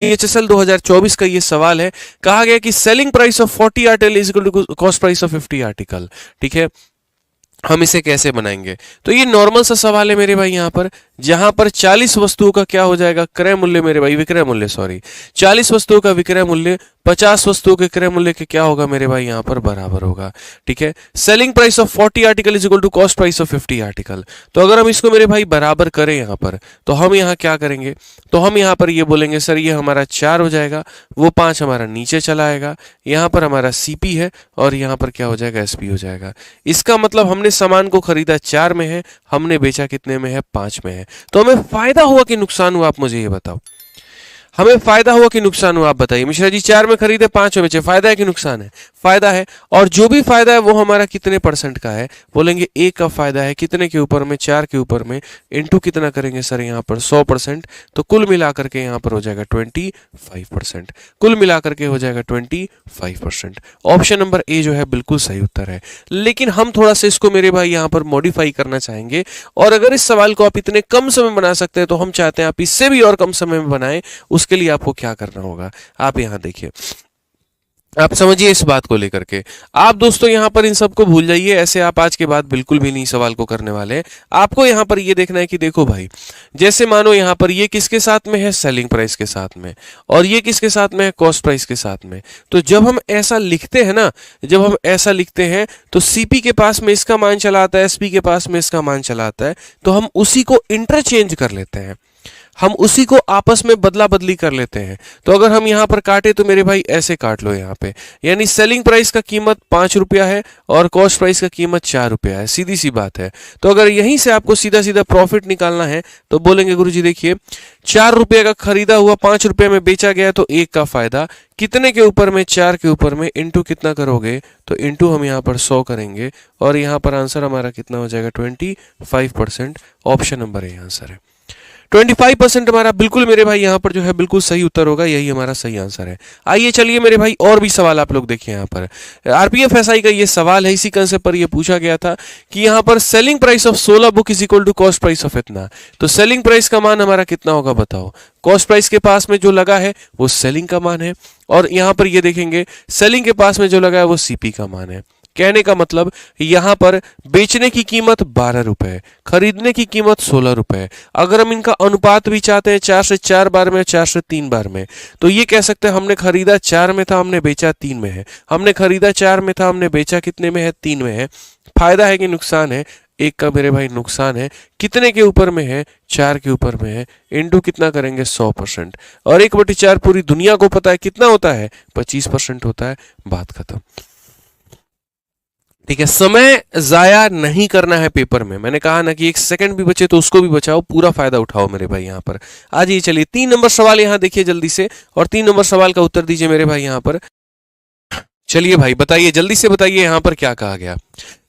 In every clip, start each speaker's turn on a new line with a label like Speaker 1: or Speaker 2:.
Speaker 1: HSL 2024 का ये सवाल है। कहा गया कि selling price of 40 article is equal to cost price of 50 article. ठीक है, हम इसे कैसे बनाएंगे? तो ये नॉर्मल सा सवाल है मेरे भाई, यहाँ पर जहां पर 40 वस्तुओं का क्या हो जाएगा क्रय मूल्य मेरे भाई, विक्रय मूल्य, सॉरी 40 वस्तुओं का विक्रय मूल्य 50 वस्तुओं के क्रय मूल्य के क्या होगा मेरे भाई, यहाँ पर बराबर होगा। ठीक है, selling price of 40 article is equal to cost price of 50 article. तो अगर हम इसको मेरे भाई बराबर करें यहाँ पर, तो हम यहाँ क्या करेंगे, तो हम यहाँ पर ये बोलेंगे सर ये हमारा 4 हो जाएगा, वो 5 हमारा नीचे चला आएगा, यहाँ पर हमारा CP है और यहाँ पर क्या हो जाएगा, SP हो जाएगा। इसका मतलब हमने सामान को खरीदा 4 में है, हमने बेचा कितने में है, 5 में है। तो हमें फायदा हुआ कि नुकसान हुआ, आप मुझे ये बताओ। हमें फायदा हुआ कि नुकसान हुआ, आप बताइए। मिश्रा जी 4 में खरीदे 5 में बेचे, फायदा है कि नुकसान है? फायदा है। और जो भी फायदा है वो हमारा कितने परसेंट का है, बोलेंगे 1 का फायदा है, कितने के ऊपर में, 4 के ऊपर में, इनटू कितना करेंगे सर यहाँ पर 100%, तो कुल मिलाकर के यहाँ पर हो जाएगा 25%। कुल मिलाकर के हो जाएगा 25%। ऑप्शन नंबर ए जो है बिल्कुल सही उत्तर है। लेकिन हम थोड़ा सा इसको मेरे भाई यहाँ पर मॉडिफाई करना चाहेंगे, और अगर इस सवाल को आप इतने कम समय में बना सकते हैं तो हम चाहते हैं आप इससे भी और कम समय में बनाएं। उसके लिए आपको क्या करना होगा, आप यहां देखिए, आप समझिए इस बात को लेकर के। आप दोस्तों यहां पर इन सबको भूल जाइए, ऐसे आप आज के बाद बिल्कुल भी नहीं सवाल को करने वाले। आपको यहां पर ये देखना है कि देखो भाई, जैसे मानो यहां पर ये किसके साथ में है, सेलिंग प्राइस के साथ में, और ये किसके साथ में है, कॉस्ट प्राइस के साथ में। तो जब हम ऐसा लिखते हैं ना, जब हम ऐसा लिखते हैं तो CP के पास में इसका मान चला आता है, SP के पास में इसका मान चला आता है, तो हम उसी को इंटरचेंज कर लेते हैं, हम उसी को आपस में बदला बदली कर लेते हैं। तो अगर हम यहाँ पर काटे तो मेरे भाई ऐसे काट लो यहाँ पे, यानी सेलिंग प्राइस का कीमत 5 रुपया है और कॉस्ट प्राइस का कीमत 4 रुपया है, सीधी सी बात है। तो अगर यहीं से आपको सीधा सीधा प्रॉफिट निकालना है तो बोलेंगे गुरुजी देखिए 4 रुपये का खरीदा हुआ 5 रुपये में बेचा गया, तो 1 का फायदा, कितने के ऊपर में, 4 के ऊपर में, इंटू कितना करोगे, तो इंटू हम यहाँ पर 100 करेंगे, और यहाँ पर आंसर हमारा कितना हो जाएगा, 25%। ऑप्शन नंबर ए आंसर है। 25% हमारा बिल्कुल मेरे भाई यहाँ पर जो है बिल्कुल सही उत्तर होगा, यही हमारा सही आंसर है। आइए चलिए मेरे भाई और भी सवाल आप लोग देखिए। यहाँ पर RPF SI का ये सवाल है, इसी कंसेप्ट पर ये पूछा गया था कि यहाँ पर selling price of 16 book is equal to cost price of इतना। तो सेलिंग प्राइस का मान हमारा कितना होगा बताओ। कॉस्ट प्राइस के पास में जो लगा है वो सेलिंग का मान है, और यहाँ पर ये देखेंगे सेलिंग के पास में जो लगा है वो CP का मान है। कहने का मतलब यहां पर बेचने की कीमत 12 रुपए, खरीदने की कीमत 16 रुपए। अगर हम इनका अनुपात भी चाहते हैं 4 से 4 बार में, 4 से 3 बार में, तो ये कह सकते हैं हमने खरीदा 4 में था, हमने बेचा 3 में है। हमने खरीदा 4 में था, हमने बेचा कितने में है, 3 में है। फायदा है कि नुकसान है, 1 का मेरे भाई नुकसान है। कितने के ऊपर में है, 4 के ऊपर में है, इंटू कितना करेंगे 100%, और 1/4 पूरी दुनिया को पता है कितना होता है, 25% होता है। बात खत्म। ठीक है, समय जाया नहीं करना है पेपर में। मैंने कहा ना कि 1 सेकंड भी बचे तो उसको भी बचाओ, पूरा फायदा उठाओ मेरे भाई यहाँ पर। आज ये चलिए 3 नंबर सवाल यहाँ देखिए जल्दी से, और 3 नंबर सवाल का उत्तर दीजिए मेरे भाई यहाँ पर। चलिए भाई बताइए, जल्दी से बताइए यहाँ पर क्या कहा गया।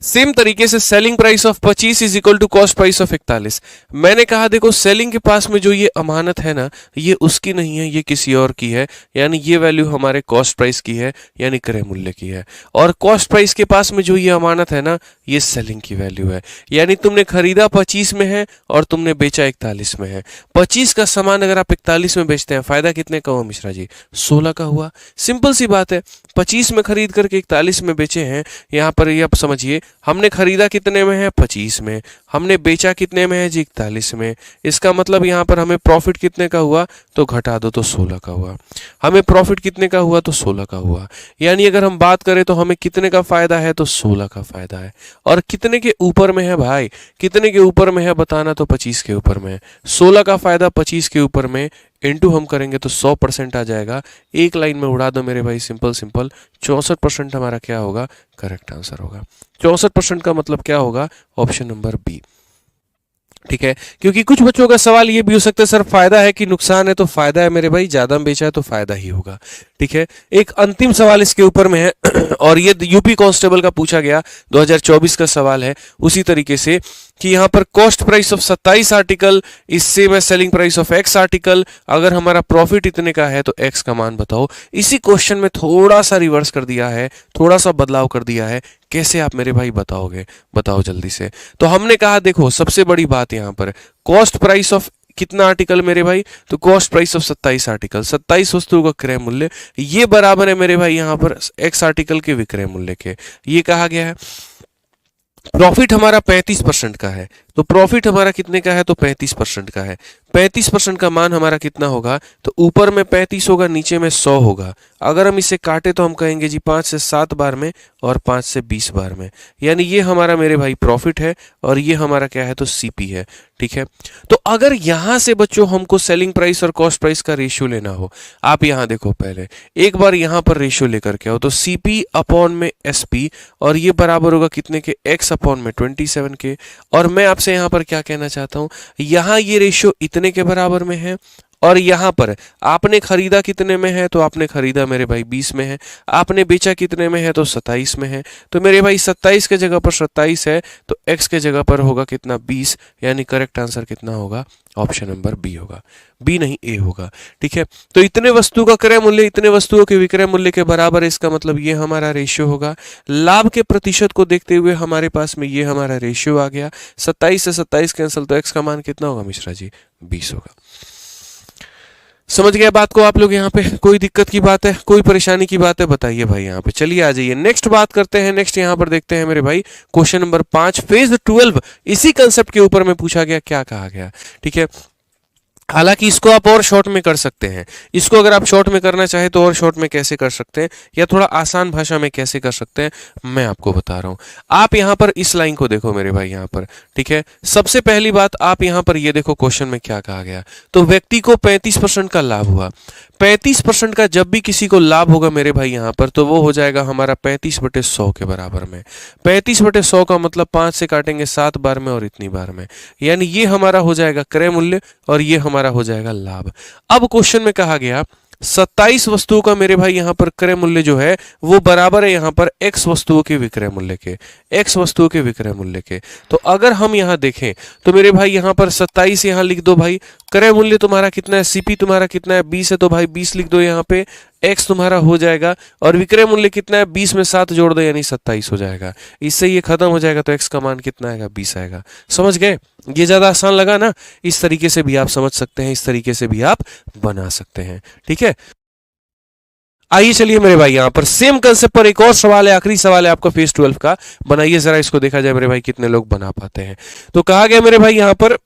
Speaker 1: सेम तरीके से selling price of 25 is equal to cost price of 41। मैंने कहा देखो सेलिंग के पास में जो ये अमानत है ना, ये उसकी नहीं है, ये किसी और की है, यानी ये वैल्यू हमारे कॉस्ट प्राइस की है, यानी क्रय मूल्य की है। और कॉस्ट प्राइस के पास में जो ये अमानत है ना, ये सेलिंग की वैल्यू है, यानी तुमने खरीदा 25 में है और तुमने बेचा 41 में है। 25 का सामान अगर आप 41 में बेचते हैं, फायदा कितने का हुआ मिश्रा जी, 16 का हुआ। सिंपल सी बात है, 25 में खरीद करके 41 में बेचे हैं। यहाँ पर ये आप समझिए, हमने खरीदा कितने में है, 25 में, हमने बेचा कितने में है जी, 41 में। इसका मतलब यहाँ पर हमें प्रॉफिट कितने का हुआ, तो घटा दो तो 16 का हुआ। हमें प्रॉफिट कितने का हुआ, तो 16 का हुआ। यानी अगर हम बात करें तो हमें कितने का फायदा है, तो 16 का फायदा है। और कितने के ऊपर में है भाई, कितने के ऊपर में है बताना, तो 25 के ऊपर में है। 16 का फायदा 25 के ऊपर में, इंटू हम करेंगे तो 100% आ जाएगा। एक लाइन में उड़ा दो मेरे भाई, सिंपल सिंपल। 64% हमारा क्या होगा, करेक्ट आंसर होगा। 64% का मतलब क्या होगा, ऑप्शन नंबर बी। ठीक है, क्योंकि कुछ बच्चों का सवाल ये भी हो सकता है सर फायदा है कि नुकसान है, तो फायदा है मेरे भाई, ज्यादा में बेचा है तो फायदा ही होगा। ठीक है, एक अंतिम सवाल इसके ऊपर में है और ये यूपी कांस्टेबल का पूछा गया 2024 का सवाल है, उसी तरीके से कि यहाँ पर cost price of 27 article is same as selling price of x article. अगर हमारा प्रॉफिट इतने का है तो x का मान बताओ। इसी क्वेश्चन में थोड़ा सा रिवर्स कर दिया है, थोड़ा सा बदलाव कर दिया है। कैसे आप मेरे भाई बताओगे, बताओ जल्दी से। तो हमने कहा देखो सबसे बड़ी बात यहाँ पर कॉस्ट प्राइस ऑफ कितना आर्टिकल मेरे भाई, तो कॉस्ट प्राइस ऑफ 27 आर्टिकल, 27 वस्तुओं का क्रय मूल्य, ये बराबर है मेरे भाई यहाँ पर x आर्टिकल के विक्रय मूल्य के। ये कहा गया है। प्रॉफिट हमारा 35% का है, तो प्रॉफिट हमारा कितने का है, तो 35% का है। 35% का मान हमारा कितना होगा, तो ऊपर में 35 होगा, नीचे में 100 होगा। अगर हम इसे काटे तो हम कहेंगे जी 5 से 7 बार में और 5 से 20 बार में, यानी ये हमारा मेरे भाई प्रॉफिट है और ये हमारा क्या है, तो सीपी है। ठीक है, तो अगर यहां से बच्चों हमको सेलिंग प्राइस और कॉस्ट प्राइस का रेशियो लेना हो, आप यहां देखो, पहले एक बार यहां पर रेशियो लेकर के आओ, तो सीपी अपॉन में एसपी, और ये बराबर होगा कितने के, एक्स अपॉन में 27 के। और मैं आपसे यहां पर क्या कहना चाहता हूं, यहां ये रेशियो इतने के बराबर में है, और यहां पर आपने खरीदा कितने में है, तो आपने खरीदा मेरे भाई 20 में है, आपने बेचा कितने में है, तो 27 में है। तो मेरे भाई 27 के जगह पर 27 है, तो x के जगह पर होगा कितना, 20, यानी करेक्ट आंसर कितना होगा, ऑप्शन नंबर बी होगा, बी नहीं ए होगा। ठीक है, तो इतने वस्तु का क्रय मूल्य इतने वस्तुओं के विक्रय मूल्य के बराबर है, इसका मतलब ये हमारा रेशियो होगा। लाभ के प्रतिशत को देखते हुए हमारे पास में ये हमारा रेशियो आ गया। 27 से 27 कैंसिल, तो x का मान कितना होगा मिश्रा जी, 20 होगा। समझ गया बात को आप लोग? यहाँ पे कोई दिक्कत की बात है, कोई परेशानी की बात है, बताइए भाई यहाँ पे। चलिए आ जाइए, नेक्स्ट बात करते हैं। नेक्स्ट यहाँ पर देखते हैं मेरे भाई क्वेश्चन नंबर 5, फेज 12 इसी कंसेप्ट के ऊपर में पूछा गया, क्या कहा गया। ठीक है, हालांकि इसको आप और शॉर्ट में कर सकते हैं, इसको अगर आप शॉर्ट में करना चाहे तो और शॉर्ट में कैसे कर सकते हैं, या थोड़ा आसान भाषा में कैसे कर सकते हैं, मैं आपको बता रहा हूं। आप यहां पर इस लाइन को देखो मेरे भाई यहां पर। ठीक है, सबसे पहली बात आप यहां पर ये देखो, क्वेश्चन में क्या कहा गया, तो व्यक्ति को 35% का लाभ हुआ। 35% का जब भी किसी को लाभ होगा मेरे भाई यहां पर, तो वो हो जाएगा हमारा 35/100 के बराबर में। 35/100 का मतलब 5 से काटेंगे 7 बार में और इतनी बार में, यानी ये हमारा हो जाएगा क्रय मूल्य और ये हमारा हो जाएगा लाभ। अब क्वेश्चन में कहा गया 27 वस्तुओं का मेरे भाई यहां पर क्रय मूल्य जो है वो बराबर है यहां पर x वस्तुओं के विक्रय मूल्य के, x वस्तुओं के विक्रय मूल्य के। तो अगर हम यहां देखें तो मेरे भाई यहां पर 27 यहां लिख दो भाई, क्रय मूल्य तुम्हारा कितना है, सीपी तुम्हारा कितना है, 20 है, तो भाई 20 लिख दो यहाँ पे, x तुम्हारा हो जाएगा, और विक्रय मूल्य कितना है, 20 में 7 जोड़ दो यानी 27 हो जाएगा। इससे ये खत्म हो जाएगा, तो x का मान कितना आएगा, 20 आएगा। समझ गए? ये ज्यादा आसान लगा ना? इस तरीके से भी आप समझ सकते हैं, इस तरीके से भी आप बना सकते हैं। ठीक है, आइए चलिए मेरे भाई यहां पर सेम कंसेप्ट पर एक और सवाल है, आखिरी सवाल है आपका फेज 12 का। बनाइए जरा, इसको देखा जाए मेरे भाई कितने लोग बना पाते हैं। तो कहा गया मेरे भाई यहां पर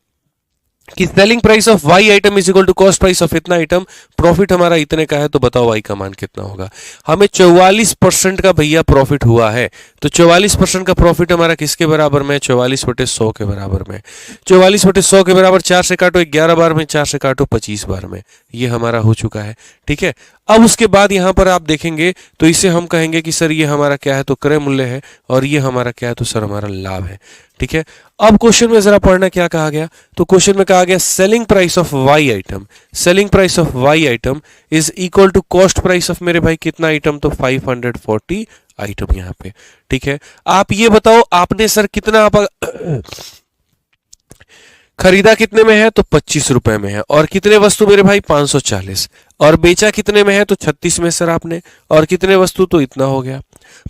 Speaker 1: कि selling price of Y item is equal to cost price of इतना आइटम, प्रॉफिट हमारा इतने का है, तो बताओ वाई का मान कितना होगा। हमें 44% का भैया प्रॉफिट हुआ है, तो 44% का प्रॉफिट हमारा किसके बराबर में, 44/100 के बराबर में। 44/100 के बराबर 4 से काटो 11 बार में, 4 से काटो 25 बार में, ये हमारा हो चुका है। ठीक है, अब उसके बाद यहां पर आप देखेंगे तो इसे हम कहेंगे कि सर ये हमारा क्या है, तो क्रय मूल्य है, और ये हमारा क्या है, तो सर हमारा लाभ है। ठीक है, अब क्वेश्चन में जरा पढ़ना क्या कहा गया। तो क्वेश्चन में कहा गया selling price of Y item, selling price of Y item is equal to cost price of मेरे भाई कितना आइटम, तो 540 आइटम यहाँ पे। ठीक है, आप ये बताओ आपने सर कितना खरीदा कितने में है, तो 25 रुपए में है, और कितने वस्तु मेरे भाई 540, और बेचा कितने में है, तो 36 में सर आपने, और कितने वस्तु, तो इतना हो गया।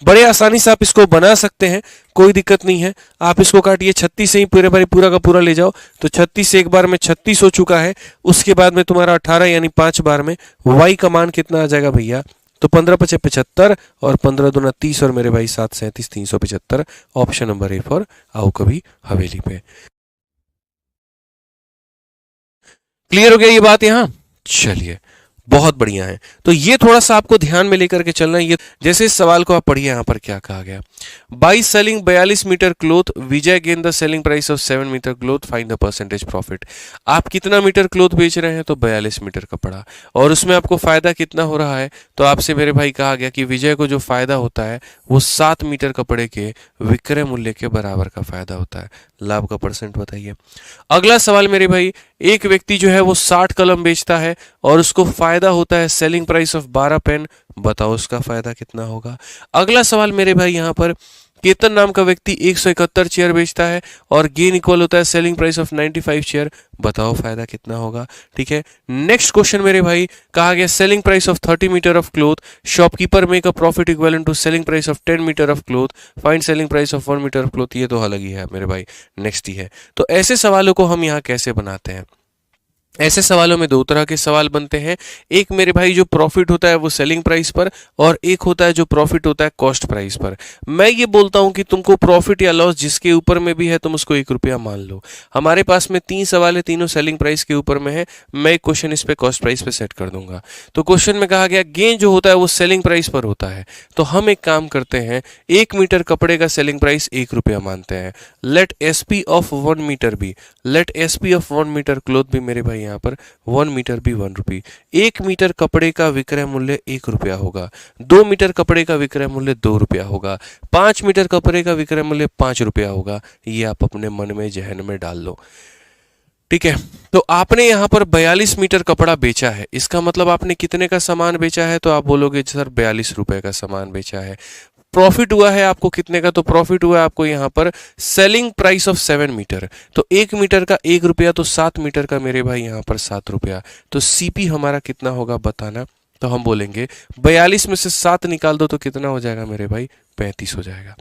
Speaker 1: बड़े आसानी से आप इसको बना सकते हैं, कोई दिक्कत नहीं है। आप इसको काटिए 36 से ही पूरे भाई पूरा का पूरा ले जाओ, तो 36 से एक बार में 36 हो चुका है, उसके बाद में तुम्हारा 18 यानी 5 बार में वाई का मान कितना आ जाएगा भैया, तो 15×5 75, और 15×2 30, और मेरे भाई 7 37 375। ऑप्शन नंबर ए फॉर आओ कभी हवेली पे। क्लियर हो गया ये बात यहां? चलिए बहुत बढ़िया है। तो ये थोड़ा सा आपको ध्यान में लेकर के चलना है। ये जैसे इस सवाल को आप पढ़िए, यहां पर क्या कहा गया, by selling 42 metre cloth Vijay gain the selling price of 7 metre cloth, find the percentage profit. आप कितना मीटर क्लोथ बेच रहे हैं, तो 42 मीटर कपड़ा, और उसमें आपको फायदा कितना हो रहा है, तो आपसे मेरे भाई कहा गया कि विजय को जो फायदा होता है वो 7 मीटर कपड़े के विक्रय मूल्य के बराबर का फायदा होता है। लाभ का परसेंट बताइए। अगला सवाल मेरे भाई, एक व्यक्ति जो है वो 60 कलम बेचता है और उसको फायदा होता है सेलिंग प्राइस ऑफ 12 पेन, बताओ उसका फायदा कितना होगा। अगला सवाल मेरे भाई यहां पर, केतन नाम का व्यक्ति 171 चेयर बेचता है और गेन इक्वल होता है सेलिंग प्राइस ऑफ 95 चेयर, बताओ फायदा कितना होगा। ठीक है, नेक्स्ट क्वेश्चन मेरे भाई कहा गया selling price of 30 metre of cloth, shopkeeper make a profit equivalent to selling price of 10 metre of cloth, find selling price of 1 metre of cloth. ये तो अलग ही है मेरे भाई, नेक्स्ट ही है। तो ऐसे सवालों को हम यहाँ कैसे बनाते हैं, ऐसे सवालों में दो तरह के सवाल बनते हैं। एक मेरे भाई जो प्रॉफिट होता है वो सेलिंग प्राइस पर, और एक होता है जो प्रॉफिट होता है कॉस्ट प्राइस पर। मैं ये बोलता हूं कि तुमको प्रॉफिट या लॉस जिसके ऊपर में भी है तुम उसको 1 रुपया मान लो। हमारे पास में 3 सवाल है, तीनों सेलिंग प्राइस के ऊपर में है। मैं एक क्वेश्चन इस पे कॉस्ट प्राइस पे सेट कर दूंगा। तो क्वेश्चन में कहा गया गेन जो होता है वो सेलिंग प्राइस पर होता है। तो हम एक काम करते हैं, 1 मीटर कपड़े का सेलिंग प्राइस 1 रुपया मानते हैं। Let SP of 1 metre B, let SP of 1 metre cloth भी मेरे भाई यहाँ पर 1 मीटर भी 1 रुपी। 1 मीटर कपड़े का विक्रय मूल्य 1 रुपया होगा। 2 मीटर कपड़े का विक्रय मूल्य 2 रुपया होगा। 5 मीटर कपड़े का विक्रय मूल्य 5 रुपया होगा। ये आप अपने मन में जहन में डाल लो, ठीक है। तो आपने यहाँ पर 42 मीटर कपड़ा बेचा है, इसका मतलब आपने कितने का सामान बेचा है? तो आप बोलोगे सर 42 रुपए का सामान बेचा है। प्रॉफिट हुआ है आपको कितने का? तो प्रॉफिट हुआ है आपको यहाँ पर सेलिंग प्राइस ऑफ 7 मीटर। तो 1 मीटर का 1 रुपया, तो 7 मीटर का मेरे भाई यहाँ पर 7 रुपया। तो सीपी हमारा कितना होगा बताना। तो हम बोलेंगे 42 में से 7 निकाल दो तो कितना हो जाएगा मेरे भाई? 35 हो जाएगा।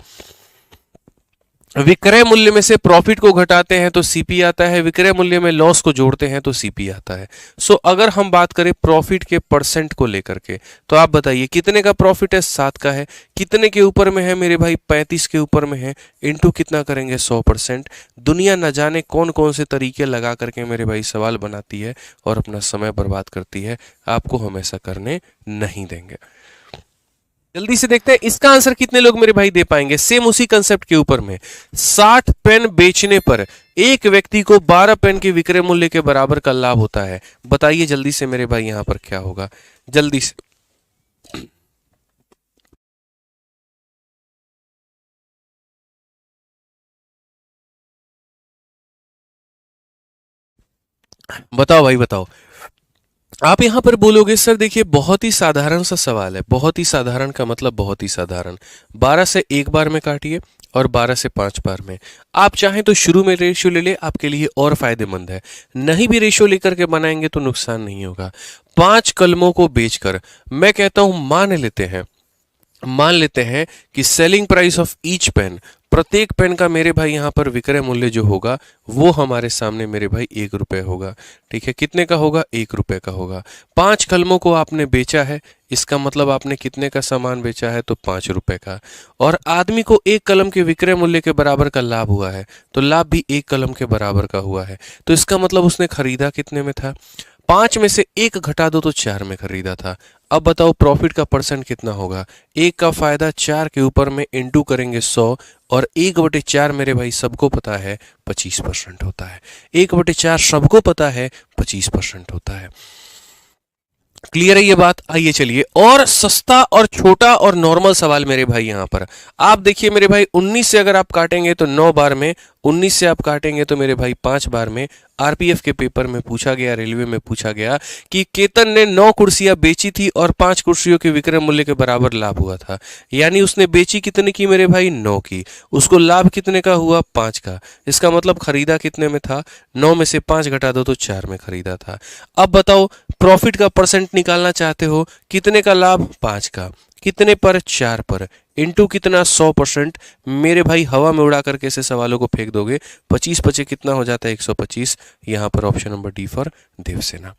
Speaker 1: विक्रय मूल्य में से प्रॉफिट को घटाते हैं तो सीपी आता है, विक्रय मूल्य में लॉस को जोड़ते हैं तो सीपी आता है। सो अगर हम बात करें प्रॉफिट के परसेंट को लेकर के, तो आप बताइए कितने का प्रॉफिट है? 7 का है। कितने के ऊपर में है मेरे भाई? 35 के ऊपर में है। इनटू कितना करेंगे? 100%। दुनिया न जाने कौन कौन से तरीके लगा करके मेरे भाई सवाल बनाती है और अपना समय बर्बाद करती है, आपको हम ऐसा करने नहीं देंगे। जल्दी से देखते हैं इसका आंसर कितने लोग मेरे भाई दे पाएंगे। सेम उसी कंसेप्ट के ऊपर में 60 पेन बेचने पर एक व्यक्ति को 12 पेन के विक्रय मूल्य के बराबर का लाभ होता है। बताइए जल्दी से मेरे भाई यहां पर क्या होगा, जल्दी से। बताओ भाई बताओ। आप यहां पर बोलोगे सर देखिए बहुत ही साधारण सा सवाल है। बहुत ही साधारण का मतलब बहुत ही साधारण। 12 से एक बार में काटिए और 12 से 5 बार में। आप चाहें तो शुरू में रेशियो ले ले, आपके लिए और फायदेमंद है। नहीं भी रेशियो लेकर के बनाएंगे तो नुकसान नहीं होगा। 5 कलमों को बेचकर मैं कहता हूं मान लेते हैं कि selling price of each pen, प्रत्येक पेन का मेरे भाई यहां पर विक्रय मूल्य जो होगा वो हमारे सामने मेरे भाई 1 रुपए होगा। ठीक है, कितने का होगा? 1 रुपए का होगा। 5 कलमों को आपने बेचा है, इसका मतलब आपने कितने का सामान बेचा है? तो 5 रुपए का। और आदमी को 1 कलम के विक्रय मूल्य के बराबर का लाभ हुआ है, तो लाभ भी 1 कलम के बराबर का हुआ है। तो इसका मतलब उसने खरीदा कितने में था? 5 में से 1 घटा दो तो 4 में खरीदा था। अब बताओ प्रॉफिट का परसेंट कितना होगा? 1 का फायदा 4 के ऊपर में इंटू करेंगे 100, और 1/4 मेरे भाई सबको पता है 25% होता है। 1/4 सबको पता है 25% होता है। क्लियर है ये बात? आइए चलिए और सस्ता और छोटा और नॉर्मल सवाल मेरे भाई यहां पर आप देखिए मेरे भाई। 19 से अगर आप काटेंगे तो 9 बार में, 19 से आप काटेंगे तो मेरे भाई 5 बार में। आरपीएफ के पेपर में पूछा गया, रेलवे में पूछा गया कि केतन ने 9 कुर्सियां बेची थी और 5 कुर्सियों के विक्रय मूल्य के बराबर लाभ हुआ था। यानी उसने बेची कितने की मेरे भाई? 9 की। उसको लाभ कितने का हुआ? 5 का। इसका मतलब खरीदा कितने में था? 9 में से 5 घटा दो तो 4 में खरीदा था। अब बताओ प्रॉफिट का परसेंट निकालना चाहते हो, कितने का लाभ? 5 का। कितने पर? 4 पर। इंटू कितना? 100%। मेरे भाई हवा में उड़ा करके ऐसे सवालों को फेंक दोगे, 25 पचे कितना हो जाता है? 125। यहां पर option number D for Devasena.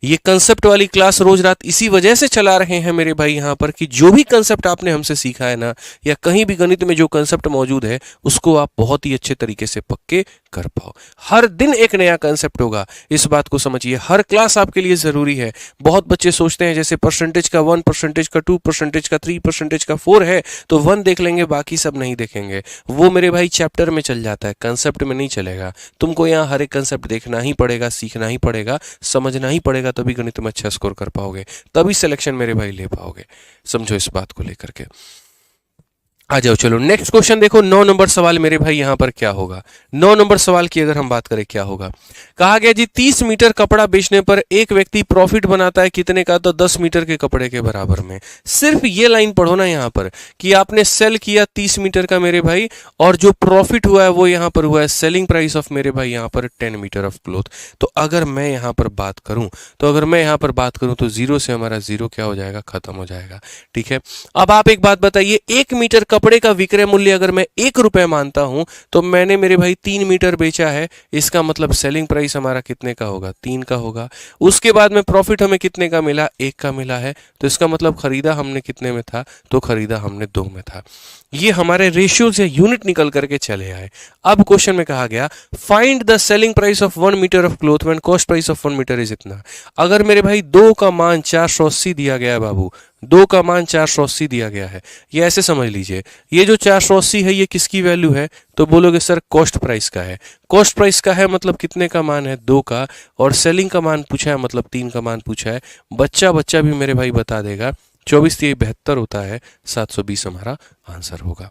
Speaker 1: ये कंसेप्ट वाली क्लास रोज रात इसी वजह से चला रहे हैं मेरे भाई यहाँ पर कि जो भी कंसेप्ट आपने हमसे सीखा है ना, या कहीं भी गणित में जो कंसेप्ट मौजूद है उसको आप बहुत ही अच्छे तरीके से पक्के कर पाओ। हर दिन एक नया कंसेप्ट होगा, इस बात को समझिए। हर क्लास आपके लिए जरूरी है। बहुत बच्चे सोचते हैं जैसे परसेंटेज का 1, परसेंटेज का 2, परसेंटेज का 3, परसेंटेज का 4 है तो 1 देख लेंगे, बाकी सब नहीं देखेंगे। वो मेरे भाई चैप्टर में चल जाता है, कंसेप्ट में नहीं चलेगा। तुमको यहाँ हर एक कंसेप्ट देखना ही पड़ेगा, सीखना ही पड़ेगा, समझना ही पड़ेगा, तभी गणित में अच्छा स्कोर कर पाओगे, तभी सिलेक्शन मेरे भाई ले पाओगे। समझो इस बात को लेकर के। आ जाओ चलो नेक्स्ट क्वेश्चन देखो। 9 नंबर सवाल मेरे भाई यहां पर क्या होगा? 9 नंबर सवाल की अगर हम बात करें क्या होगा, कहा गया जी 30 मीटर कपड़ा बेचने पर एक व्यक्ति प्रॉफिट बनाता है कितने का? तो 10 मीटर के कपड़े के बराबर में। सिर्फ ये लाइन पढ़ो ना यहां पर कि आपने सेल किया 30 मीटर का मेरे भाई, और जो प्रॉफिट हुआ है वो यहां पर हुआ है सेलिंग प्राइस ऑफ मेरे भाई यहां पर 10 मीटर ऑफ क्लोथ। तो अगर मैं यहां पर बात करूं तो 0 से हमारा 0 क्या हो जाएगा? खत्म हो जाएगा। ठीक है, अब आप एक बात बताइए, 1 मीटर कपड़े का विक्रय मूल्य अगर मैं 1 रुपए मानता हूं तो मैंने मेरे भाई 3 मीटर बेचा है, इसका मतलब सेलिंग प्राइस हमारा कितने का होगा, 3 का होगा। उसके बाद में प्रॉफिट हमें कितने का मिला, 1 का मिला है, तो इसका मतलब खरीदा हमने कितने में था, तो खरीदा हमने 2 में था। ये हमारे रेशियोज या यूनिट निकल करके चले आए। अब क्वेश्चन में कहा गया find the selling price of 1 metre of cloth when cost price of 1 metre is इतना। अगर मेरे भाई 2 का मान 480 दिया गया है बाबू, 2 का मान 480 दिया गया है, ये ऐसे समझ लीजिए, ये जो 480 है ये किसकी वैल्यू है, तो बोलोगे सर कॉस्ट प्राइस का है। कॉस्ट प्राइस का है मतलब कितने का मान है, 2 का, और सेलिंग का मान पूछा है मतलब 3 का मान पूछा है। बच्चा बच्चा भी मेरे भाई बता देगा, 24×3 = 72 होता है, 720 हमारा आंसर होगा।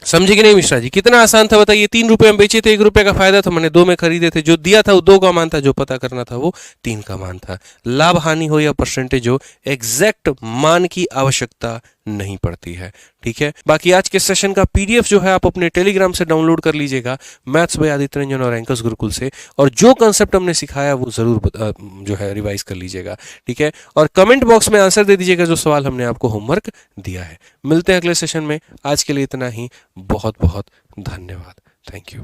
Speaker 1: समझे कि नहीं मिश्रा जी? कितना आसान था बताइए। 3 रुपए हम बेचे थे, 1 रुपए का फायदा था, मैंने 2 में खरीदे थे, जो दिया था वो 2 का मान था, जो पता करना था वो 3 का मान था। लाभ हानि हो या परसेंटेज हो, एग्जैक्ट मान की आवश्यकता नहीं पड़ती है। ठीक है, बाकी आज के सेशन का पीडीएफ जो है आप अपने टेलीग्राम से डाउनलोड कर लीजिएगा, मैथ्स बाय आदित्य रंजन और एंकर्स गुरुकुल से, और जो कंसेप्ट हमने सिखाया वो जरूर जो है रिवाइज कर लीजिएगा। ठीक है, और कमेंट बॉक्स में आंसर दे दीजिएगा जो सवाल हमने आपको होमवर्क दिया है। मिलते हैं अगले सेशन में, आज के लिए इतना ही। बहुत बहुत धन्यवाद। Thank you.